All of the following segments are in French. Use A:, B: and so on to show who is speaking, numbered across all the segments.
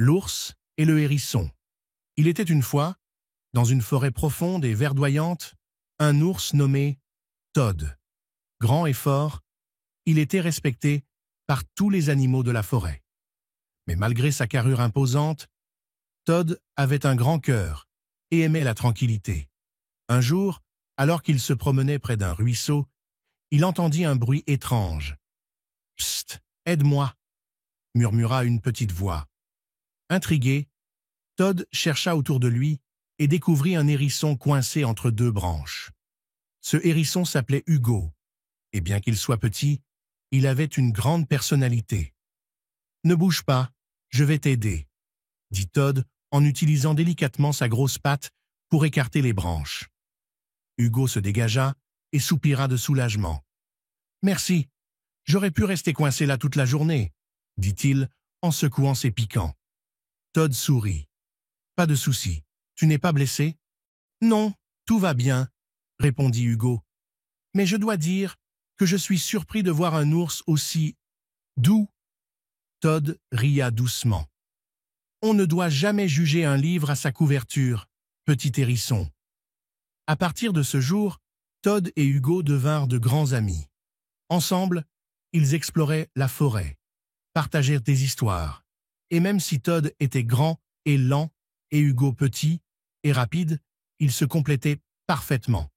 A: L'ours et le hérisson. Il était une fois, dans une forêt profonde et verdoyante, un ours nommé Todd. Grand et fort, il était respecté par tous les animaux de la forêt. Mais malgré sa carrure imposante, Todd avait un grand cœur et aimait la tranquillité. Un jour, alors qu'il se promenait près d'un ruisseau, il entendit un bruit étrange. « Psst, aide-moi » murmura une petite voix. Intrigué, Todd chercha autour de lui et découvrit un hérisson coincé entre deux branches. Ce hérisson s'appelait Hugo, et bien qu'il soit petit, il avait une grande personnalité. « Ne bouge pas, je vais t'aider » dit Todd en utilisant délicatement sa grosse patte pour écarter les branches. Hugo se dégagea et soupira de soulagement. « Merci, j'aurais pu rester coincé là toute la journée » dit-il en secouant ses piquants. Todd sourit. « Pas de souci, tu n'es pas blessé ?»« Non, tout va bien » répondit Hugo. « Mais je dois dire que je suis surpris de voir un ours aussi doux. » Todd ria doucement. « On ne doit jamais juger un livre à sa couverture, petit hérisson. » À partir de ce jour, Todd et Hugo devinrent de grands amis. Ensemble, ils exploraient la forêt, partagèrent des histoires, et même si Todd était grand et lent et Hugo petit et rapide, ils se complétaient parfaitement.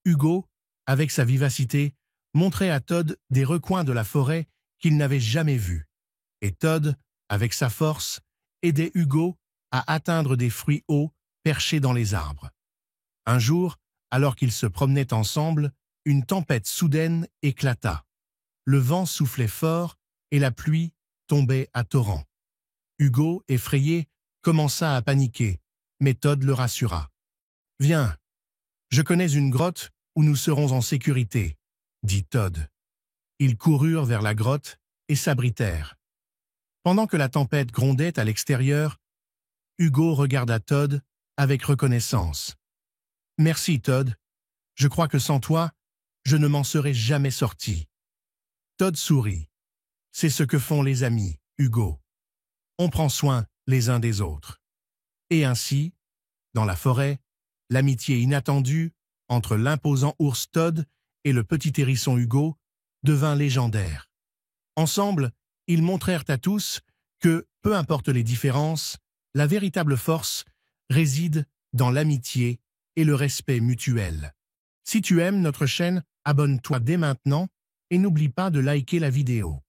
A: Hugo, avec sa vivacité, montrait à Todd des recoins de la forêt qu'il n'avait jamais vus. Et Todd, avec sa force, aidait Hugo à atteindre des fruits hauts perchés dans les arbres. Un jour, alors qu'ils se promenaient ensemble, une tempête soudaine éclata. Le vent soufflait fort et la pluie tombait à torrents. Hugo, effrayé, commença à paniquer, mais Todd le rassura. « Viens, je connais une grotte où nous serons en sécurité, » dit Todd. Ils coururent vers la grotte et s'abritèrent. Pendant que la tempête grondait à l'extérieur, Hugo regarda Todd avec reconnaissance. « Merci, Todd. Je crois que sans toi, je ne m'en serais jamais sorti. » Todd sourit. « C'est ce que font les amis, Hugo. On prend soin les uns des autres. » Et ainsi, dans la forêt, l'amitié inattendue entre l'imposant ours Todd et le petit hérisson Hugo devint légendaire. Ensemble, ils montrèrent à tous que, peu importe les différences, la véritable force réside dans l'amitié et le respect mutuel. Si tu aimes notre chaîne, abonne-toi dès maintenant et n'oublie pas de liker la vidéo.